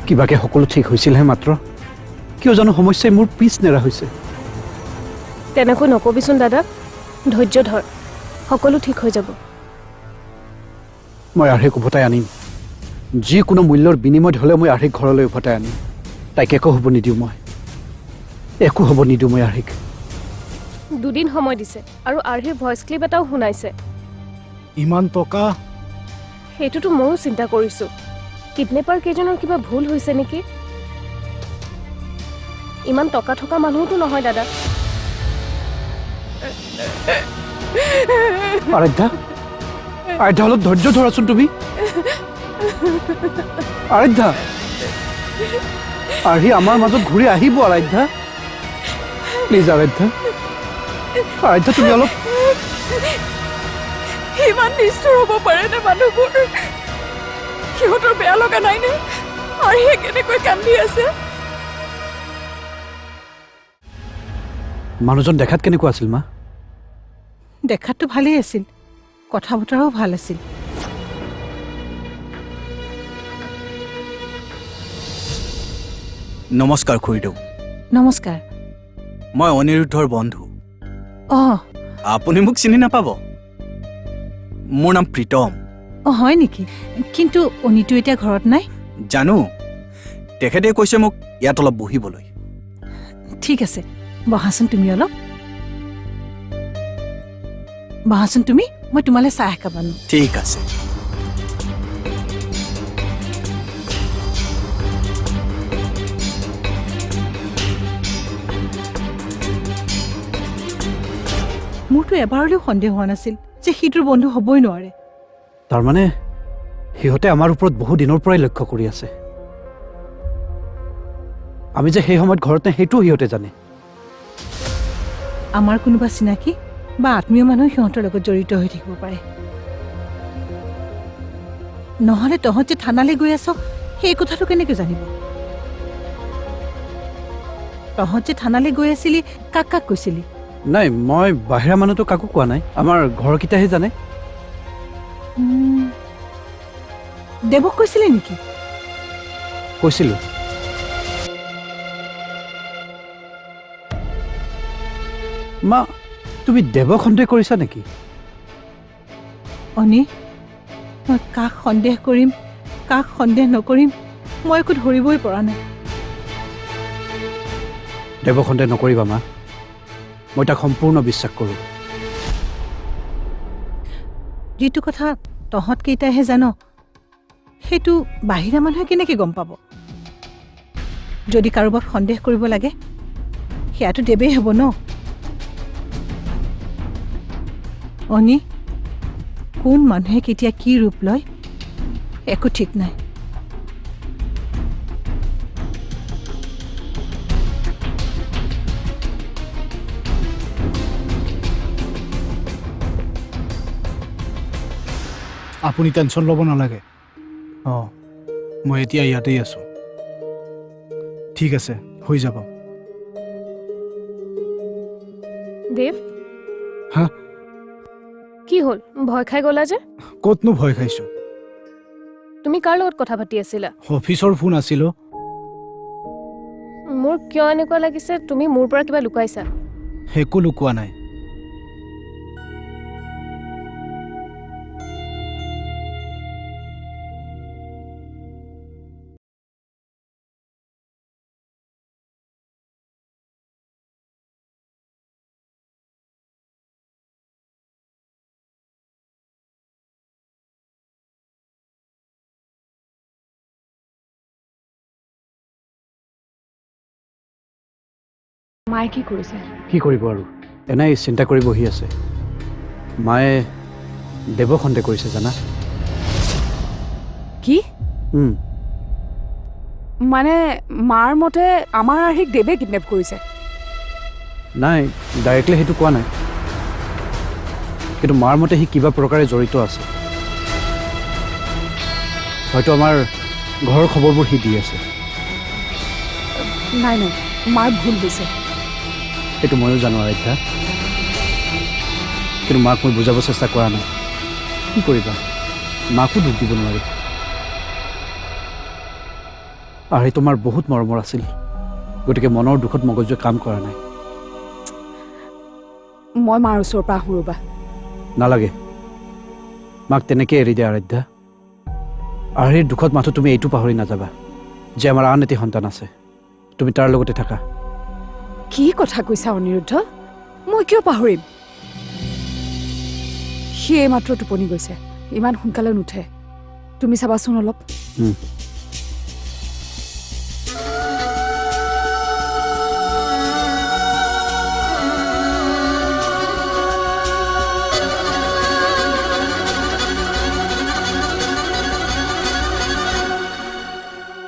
কিবাকে সকলো ঠিক হৈছিলহে মাত্ৰ কিয় জানো সমস্যাই মোৰ পিছ নেৰা হৈছে তেনেকৈ নকবিচোন দাদা ধৈৰ্য ধৰ সকলো ঠিক হৈ যাব মই আৰ্হিক উভতাই আনিম যিকোনো মূল্যৰ বিনিময়ত হ'লে মই আৰ্হিক ঘৰলৈ উভতাই আনিম তাইক একো হ'ব নিদিওঁ মই একো হ'ব নিদিওঁ মই আৰ্হিক দুদিন সময় দিছে আৰু আৰ্হিৰ ভইচ ক্লিপ এটাও শুনাইছে ইমান টকা সেইটোতো ময়ো চিন্তা কৰিছোঁ কিডনেপাৰ কেইজনৰ কিবা ভুল হৈছে নেকি ইমান টকা থকা মানুহতো নহয় দাদা আৰাধ্যা আৰাধ্যা অলপ ধৈৰ্য ধৰাচোন তুমি আৰাধ্যা আৰ্হি আমাৰ মাজত ঘূৰি আহিব আৰাধ্যা প্লিজ আৰাধ্যা আৰাধ্যা তুমি অলপ ইমান নিষ্ঠুৰ হ'ব পাৰেনে মানুহবোৰ সিহঁতৰ বেয়া লগা নাইনে আৰ্হিয়ে কেনেকৈ কান্দি আছে মানুহজন দেখাত কেনেকুৱা আছিল মা দেখাততো ভালেই আছিল কথা বতৰাও ভাল আছিল নমস্কাৰ খুৰীদেউ নমস্কাৰ মই অনিৰুদ্ধৰ বন্ধু অঁ আপুনি মোক চিনি নাপাব মোৰ নাম প্ৰীতম অঁ হয় নেকি কিন্তু অনিটো এতিয়া ঘৰত নাই জানো তেখেতে কৈছে মোক ইয়াত অলপ বহিবলৈ ঠিক আছে বহাচোন তুমি অলপ বহাচোন তুমি মই তোমালৈ চাহ একাপ আনো ঠিক আছে মোৰতো এবাৰলৈও সন্দেহ হোৱা নাছিল যে সিটোৰ বন্ধু হ'বই নোৱাৰে তাৰমানে সিহঁতে আমাৰ ওপৰত বহু দিনৰ পৰাই লক্ষ্য কৰি আছে আমি যে সেই সময়ত ঘৰত নাই সেইটোও সিহঁতে জানে আমাৰ কোনোবা চিনাকি বা আত্মীয় মানুহ সিহঁতৰ লগত জড়িত হৈ থাকিব পাৰে নহ'লে তহঁত যে থানালৈ গৈ আছ সেই কথাটো কেনেকৈ জানিব তহঁত যে থানালৈ গৈ আছিলি কাক কাক কৈছিলি নাই মই বাহিৰা মানুহতো কাকো কোৱা নাই আমাৰ ঘৰকেইটাহে জানে দেৱক কৈছিলি নেকি কৈছিলো মা তুমি দেৱক সন্দেহ কৰিছা নেকি অনি মই কাক সন্দেহ কৰিম কাক সন্দেহ নকৰিম মই একো ধৰিবই পৰা নাই দেৱক সন্দেহ নকৰিবা মা মই তাক সম্পূৰ্ণ বিশ্বাস কৰোঁ যিটো কথা তহঁত কেইটাইহে জান সেইটো বাহিৰা মানুহে কেনেকৈ গম পাব যদি কাৰোবাক সন্দেহ কৰিব লাগে সেয়াটো দেৱেই হ'ব ন অনি কোন মানুহে কেতিয়া কি ৰূপ লয় একো ঠিক নাই আপুনি টেনশ্যন ল'ব নালাগে অঁ মই এতিয়া ইয়াতেই আছোঁ ঠিক আছে হৈ যাব দেৱ হা কি হ'ল ভয় খাই গ'লা যে ক'তনো ভয় খাইছোঁ তুমি কাৰ লগত কথা পাতি আছিলা অফিচৰ ফোন আছিলোঁ মোৰ কিয় এনেকুৱা লাগিছে তুমি মোৰ পৰা কিবা লুকাইছা একো লুকোৱা নাই মায়ে কি কৰিছে কি কৰিব আৰু এনেই চিন্তা কৰি বহি আছে মায়ে দেৱক সন্দেহ কৰিছে জানা কি উম, মানে মাৰ মতে আমাৰ আৰ্হিক দেৱে কিডনেপ কৰিছে নাই ডাইৰেক্টলি সেইটো কোৱা নাই কিন্তু মাৰ মতে সি কিবা প্ৰকাৰে জড়িত আছে হয়তো আমাৰ ঘৰৰ খবৰবোৰ সি দি আছে নাই নাই মাৰ ভুল হৈছে সেইটো ময়ো জানো আৰাধ্যা কিন্তু মাক মই বুজাব চেষ্টা কৰা নাই কি কৰিবা মাকো দুখ দিব নোৱাৰি আৰ্হি তোমাৰ বহুত মৰমৰ আছিল, গতিকে মনৰ দুখত মগজুৱে কাম কৰা নাই। মই মাৰ ওচৰৰ পৰা আহোঁ ৰ'বা। নালাগে, মাক তেনেকৈ এৰি দিয়া আৰাধ্যা। আৰ্হিৰ দুখত মাথো তুমি এইটো পাহৰি নাযাবা যে আমাৰ আন এটি সন্তান আছে, তুমি তাৰ লগতে থাকা। কি কথা কৈছা অনিৰুদ্ধ? মই কিয় পাহৰিম? সি এইমাত্ৰ টোপনি গৈছে, ইমান সোনকালে নুঠে। তুমি চাবাচোন অলপ।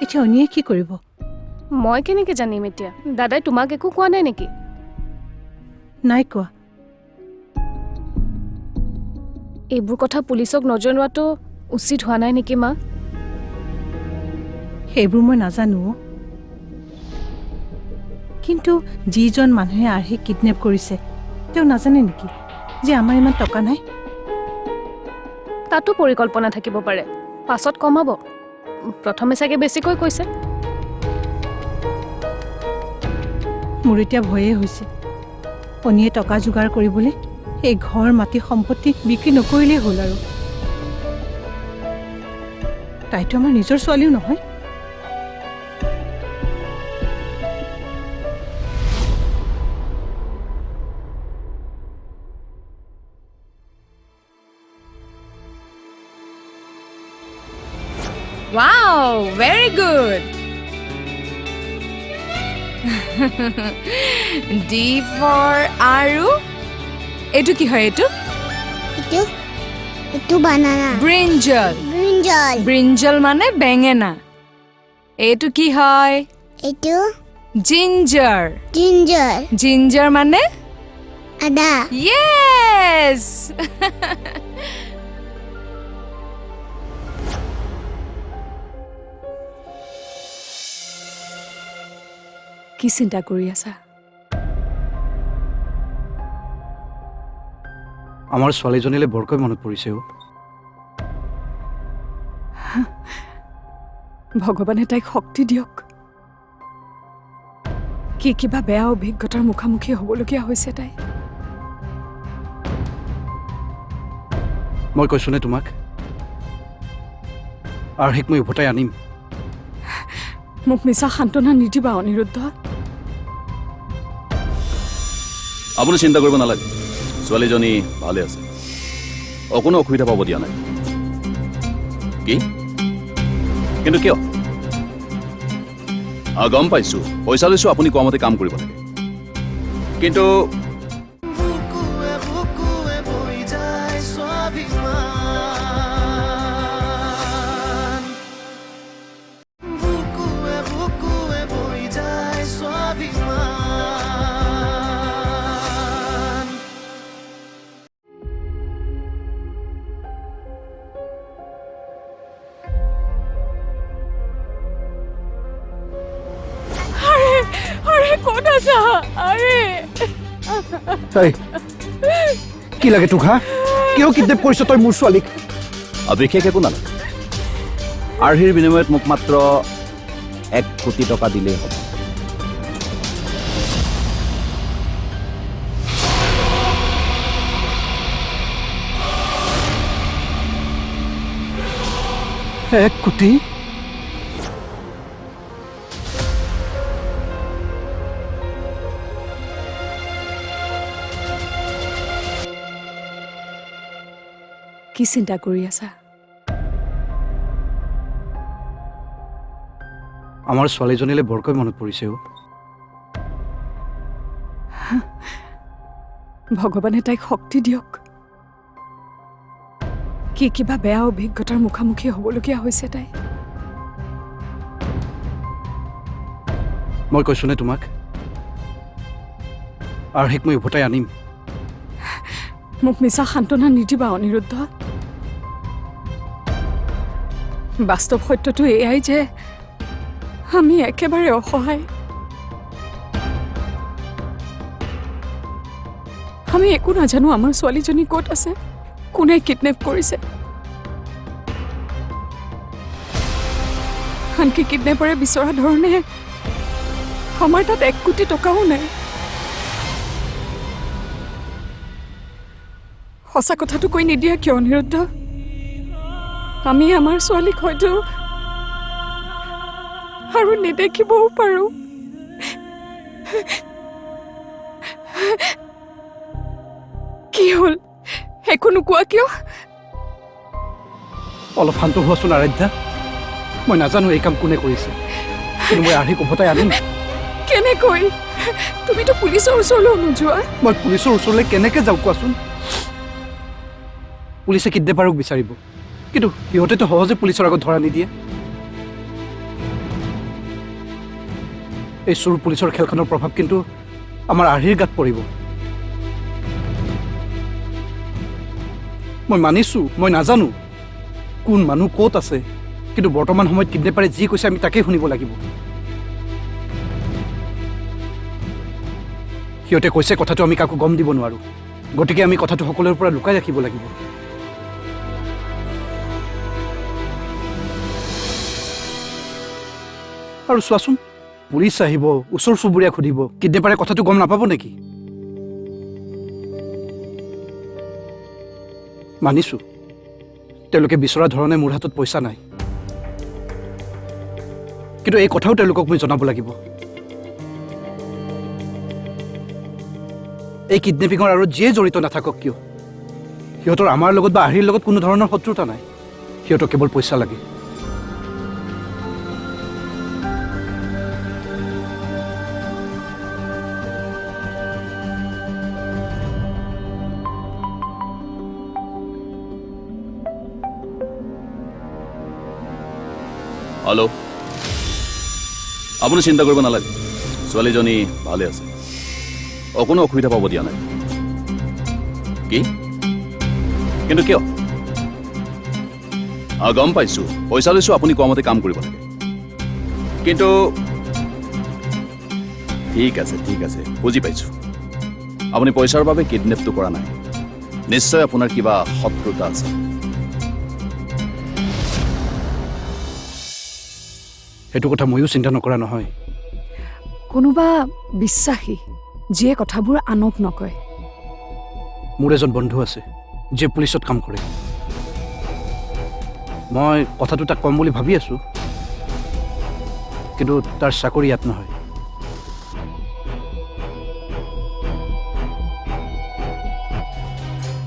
এতিয়া অনিয়ে কি কৰিব? মই কেনেকৈ জানিম এতিয়া? দাদাই তোমাক একো কোৱা নাই নেকি? নাই কোৱা। এইবোৰ কথা পুলিচক নজনোৱাটো উচিত হোৱা নাই নেকি মা? সেইবোৰ মই নাজানো। কিন্তু যিজন মানুহে আৰ্হিক কিডনেপ কৰিছে তেওঁ নাজানে নেকি যে আমাৰ ইমান টকা নাই? তাতো পৰিকল্পনা থাকিব পাৰে, পাছত কমাব। প্ৰথমে চাগে বেছিকৈ কৈছে। মোৰ এতিয়া ভয়ে হৈছে। অনিয়ে টকা যোগাৰ কৰিবলৈ এই ঘৰ মাটি সম্পত্তি বিক্ৰী নকৰিলেই হ'ল আৰু। তাইতো আমাৰ নিজৰ ছোৱালীও নহয়। Wow, very good. D for আৰু এইটো কি হয়? এইটো বানানা। ব্ৰিঞ্জল। ব্ৰিঞ্জল মানে বেঙেনা। এইটো কি হয়? এইটো জিঞ্জাৰ। জিঞ্জাৰ মানে আদা। Yes! কি চিন্তা কৰি আছা? আমাৰ ছোৱালীজনীলৈ বৰকৈ মনত পৰিছে। ভগৱানে তাইক শক্তি দিয়ক। কি কিবা বেয়া অভিজ্ঞতাৰ মুখামুখি হ'বলগীয়া হৈছে তাই। মই কৈছোনে তোমাক, আৰ্হিক মই উভতাই আনিম। মোক মিছা সান্তনা নিদিবা অনিৰুদ্ধ। আপুনি চিন্তা কৰিব নালাগে, ছোৱালীজনী ভালে আছে, অকণো অসুবিধা পাব দিয়া নাই। কি কিন্তু কিয়? গম পাইছোঁ, পইচা লৈছোঁ, আপুনি কোৱা মতে কাম কৰিব লাগে। কিন্তু আৰে ক'ত আছা? আৰে কি লাগে তোক? কিয় কিডনেপ কৰিছ তই মোৰ ছোৱালীক? বিশেষ একো নালাগে, আৰ্হিৰ বিনিময়ত মোক মাত্ৰ 1 কোটি টকা দিলেই হ'ব। এক কোটি? কি চিন্তা কৰি আছা? আমাৰ ছোৱালীজনীলৈ বৰকৈ মনত পৰিছে। ভগৱানে তাইক শক্তি দিয়ক। কি কিবা বেয়া অভিজ্ঞতাৰ মুখামুখি হ'বলগীয়া হৈছে তাই। মই কৈছোনে তোমাক, আৰ্হিক মই উভতাই আনিম। মোক মিছা সান্তনা নিদিবা অনিৰুদ্ধ। বাস্তৱ সত্যটো এয়াই যে আমি একেবাৰে অসহায়। আমি একো নাজানো আমাৰ ছোৱালীজনী ক'ত আছে, কোনে কিডনেপ কৰিছে। আনকি কিডনেপাৰে বিচৰা ধৰণে আমাৰ তাত 1 কোটি টকাও নাই। সঁচা কথাটো কৈ নিদিয়া কিয় অনিৰুদ্ধ? আমি আমাৰ ছোৱালীক হয়তো আৰু নেদেখিবও পাৰোঁ। কি হ'ল? একো নোকোৱা কিয়? অলপ শান্ত হোৱাচোন আৰাধ্যা। মই নাজানো এই কাম কোনে কৰিছে, কিন্তু মই আৰ্হিক উভতাই আনিম। কেনেকৈ? তুমিতো পুলিচৰ ওচৰলৈও নোযোৱা। মই পুলিচৰ ওচৰলৈ কেনেকৈ যাওঁ কোৱাচোন? পুলিচে কিডনেপাৰক বিচাৰিব, কিন্তু সিহঁতেতো সহজে পুলিচৰ আগত ধৰা নিদিয়ে। এই চোৰ পুলিচৰ খেলখনৰ প্ৰভাৱ কিন্তু আমাৰ আৰ্হিৰ গাত পৰিব। মই মানিছোঁ, মই নাজানো কোন মানুহ ক'ত আছে, কিন্তু বৰ্তমান সময়ত কিডনেপাৰে যি কৈছে আমি তাকেই শুনিব লাগিব। সিহঁতে কৈছে কথাটো আমি কাকো গম দিব নোৱাৰোঁ, গতিকে আমি কথাটো সকলোৰে পৰা লুকাই ৰাখিব লাগিব। আৰু চোৱাচোন, পুলিচ আহিব, ওচৰ চুবুৰীয়াক সুধিব, কিডনেপাৰে কথাটো গম নাপাব নেকি? মানিছোঁ, তেওঁলোকে বিচৰা ধৰণে মোৰ হাতত পইচা নাই, কিন্তু এই কথাও তেওঁলোকক মই জনাব লাগিব। এই কিডনেপিঙৰ আৰু যিয়ে জড়িত নাথাকক কিয়, সিহঁতৰ আমাৰ লগত বা আৰ্হিৰ লগত কোনো ধৰণৰ শত্ৰুতা নাই। সিহঁতক কেৱল পইচা লাগে। হেল্ল', আপুনি চিন্তা কৰিব নালাগে, ছোৱালীজনী ভালে আছে, অকণো অসুবিধা পাব দিয়া নাই। কি? কিন্তু কিয়? গম পাইছোঁ, পইচা লৈছোঁ, আপুনি কোৱা মতে কাম কৰিব লাগে। কিন্তু ঠিক আছে, বুজি পাইছোঁ। আপুনি পইচাৰ বাবে কিডনেপটো কৰা নাই, নিশ্চয় আপোনাৰ কিবা শত্ৰুতা আছে। সেইটো কথা ময়ো চিন্তা নকৰা নহয়। কোনোবা বিশ্বাসী যিয়ে কথাবোৰ আনক নকয়। মোৰ এজন বন্ধু আছে যিয়ে পুলিচত কাম কৰে। মই কথাটো তাক কম বুলি ভাবি আছোঁ, কিন্তু তাৰ চাকৰি ইয়াত নহয়।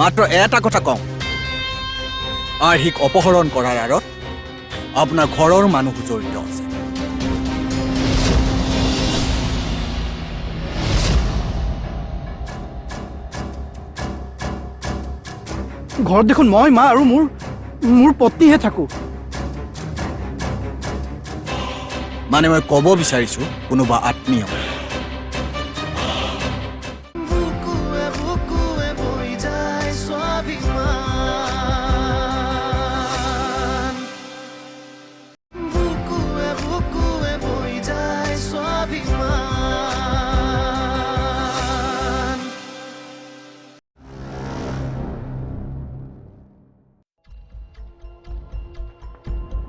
মাত্ৰ এটা কথা কওঁ, আৰ্হিক অপহৰণ কৰাৰ আঁৰত আপোনাৰ ঘৰৰ মানুহ জড়িত আছে। ঘৰত দেখোন মই, মা আৰু মোৰ পত্নীহে থাকোঁ। মানে মই ক'ব বিচাৰিছোঁ কোনোবা আত্মীয়।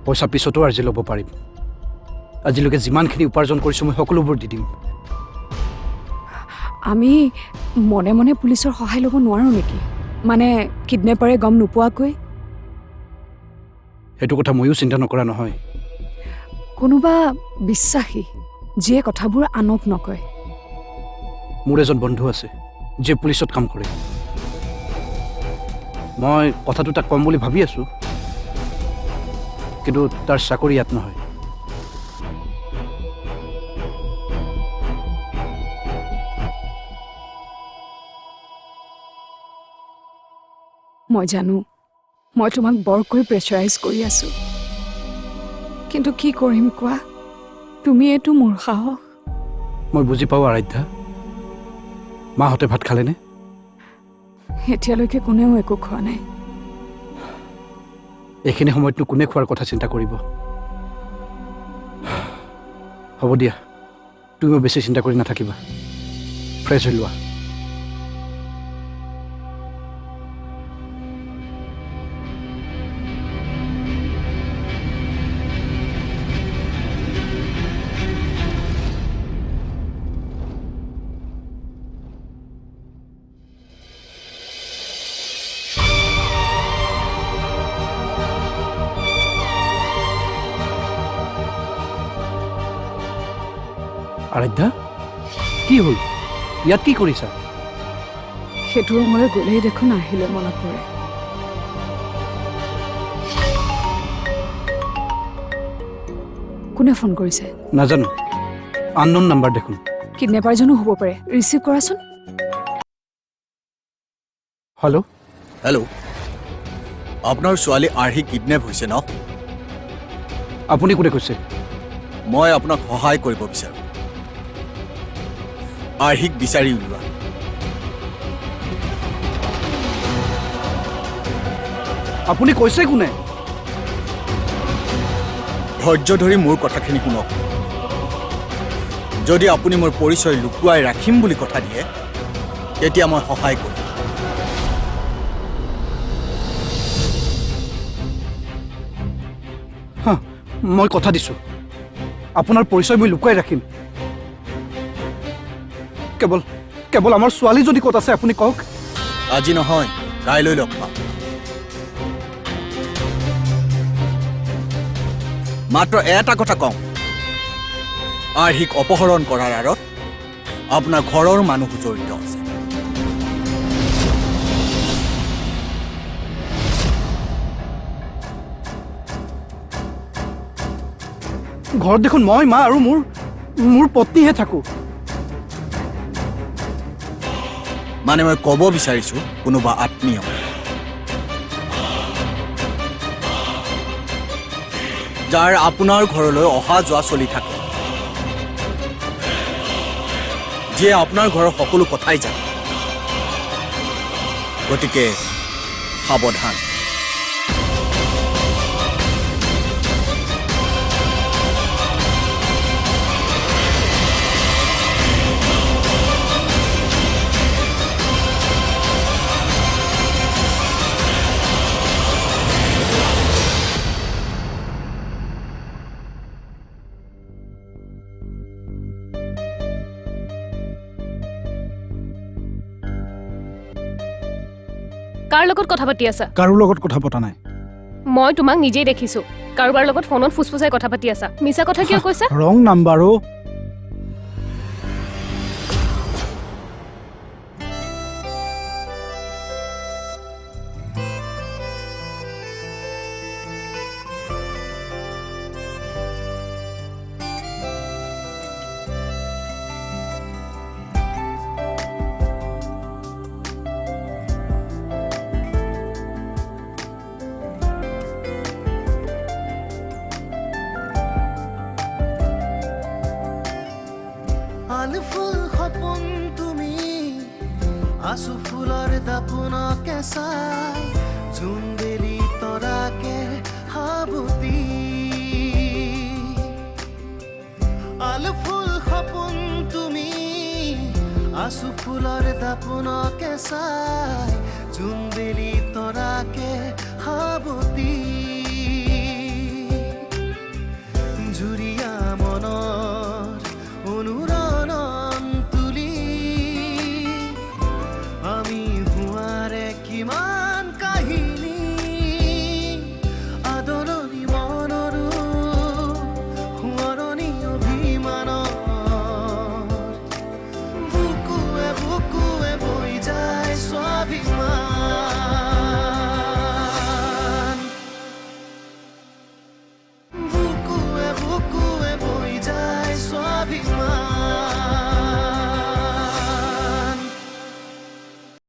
পইচা পিছতো আজি ল'ব পাৰিম। আজিলৈকে যিমানখিনি উপাৰ্জন কৰিছোঁ মই সকলোবোৰ দি দিম। আমি মনে মনে পুলিচৰ সহায় ল'ব নোৱাৰোঁ নেকি? মানে কিডনেপাৰে গম নোপোৱাকৈ? সেইটো কথা ময়ো চিন্তা নকৰা নহয়। কোনোবা বিশ্বাসী যিয়ে কথাবোৰ আনক নকয়। মোৰ এজন বন্ধু আছে যিয়ে পুলিচত কাম কৰে। মই কথাটো তাক কম বুলি ভাবি আছোঁ, কিন্তু তাৰ চাকৰি ইয়াত নহয়। মই জানো মই তোমাক বৰকৈ প্ৰেছাৰাইজ কৰি আছোঁ, কিন্তু কি কৰিম কোৱা? তুমিয়েতো মোৰ সাহস। মই বুজি পাওঁ আৰাধ্যা। মাহঁতে ভাত খালেনে? এতিয়ালৈকে কোনেও একো খোৱা নাই। এইখিনি সময়তনো কোনে খোৱাৰ কথা চিন্তা কৰিব? হ'ব দিয়া, তুমিও বেছি চিন্তা কৰি নাথাকিবা, ফ্ৰেছ হৈ লোৱা। আৰাধ্যা কি হ'ল ইয়াত কি কৰিছা সেইটো ৰুমলৈ গ'লেই দেখোন আহিলে মনত পৰে কোনে ফোন কৰিছে নাজানো আননোন নাম্বাৰ দেখোন কিডনেপাৰজনো হ'ব পাৰে ৰিচিভ কৰাচোন হেল্ল' হেল্ল' আপোনাৰ ছোৱালী আৰ্হি কিডনেপ হৈছে ন আপুনি কোনে কৈছে মই আপোনাক সহায় কৰিব বিচাৰোঁ আৰ্হিক বিচাৰি উলিওৱা আপুনি কৈছে কোনে ধৈৰ্য ধৰি মোৰ কথাখিনি শুনক যদি আপুনি মোৰ পৰিচয় লুকুৱাই ৰাখিম বুলি কথা দিয়ে তেতিয়া মই সহায় কৰিম মই কথা দিছোঁ আপোনাৰ পৰিচয় মই লুকুৱাই ৰাখিম কেৱল কেৱল আমাৰ ছোৱালী যদি ক'ত আছে আপুনি কওক আজি নহয় কাইলৈ লগ পাম মাত্ৰ এটা কথা কওঁ আৰ্হিক অপহৰণ কৰাৰ আঁৰত আপোনাৰ ঘৰৰ মানুহ জড়িত আছে ঘৰত দেখোন মই মা আৰু মোৰ পত্নীহে থাকোঁ মানে মই ক'ব বিচাৰিছোঁ কোনোবা আত্মীয় যাৰ আপোনাৰ ঘৰলৈ অহা যোৱা চলি থাকে যিয়ে আপোনাৰ ঘৰৰ সকলো কথাই জানে গতিকে সাৱধান কাৰ লগত কথা পাতি আছা কাৰো লগত কথা পতা নাই মই তোমাক নিজেই দেখিছো কাৰোবাৰ লগত ফোনত ফুসফুসাই কথা পাতি আছা মিছা কথা কিয় কৈছা ৰং নাম্বাৰ অ' ফুল সপোন তুমি আছো ফুলৰ দাপোনকে চাই জোনবেলি তৰাকে হাবুতি আলু ফুল সপোন তুমি আছো ফুলৰ দাপোনকে চাই জোনবেলি তৰাকে হাবুতি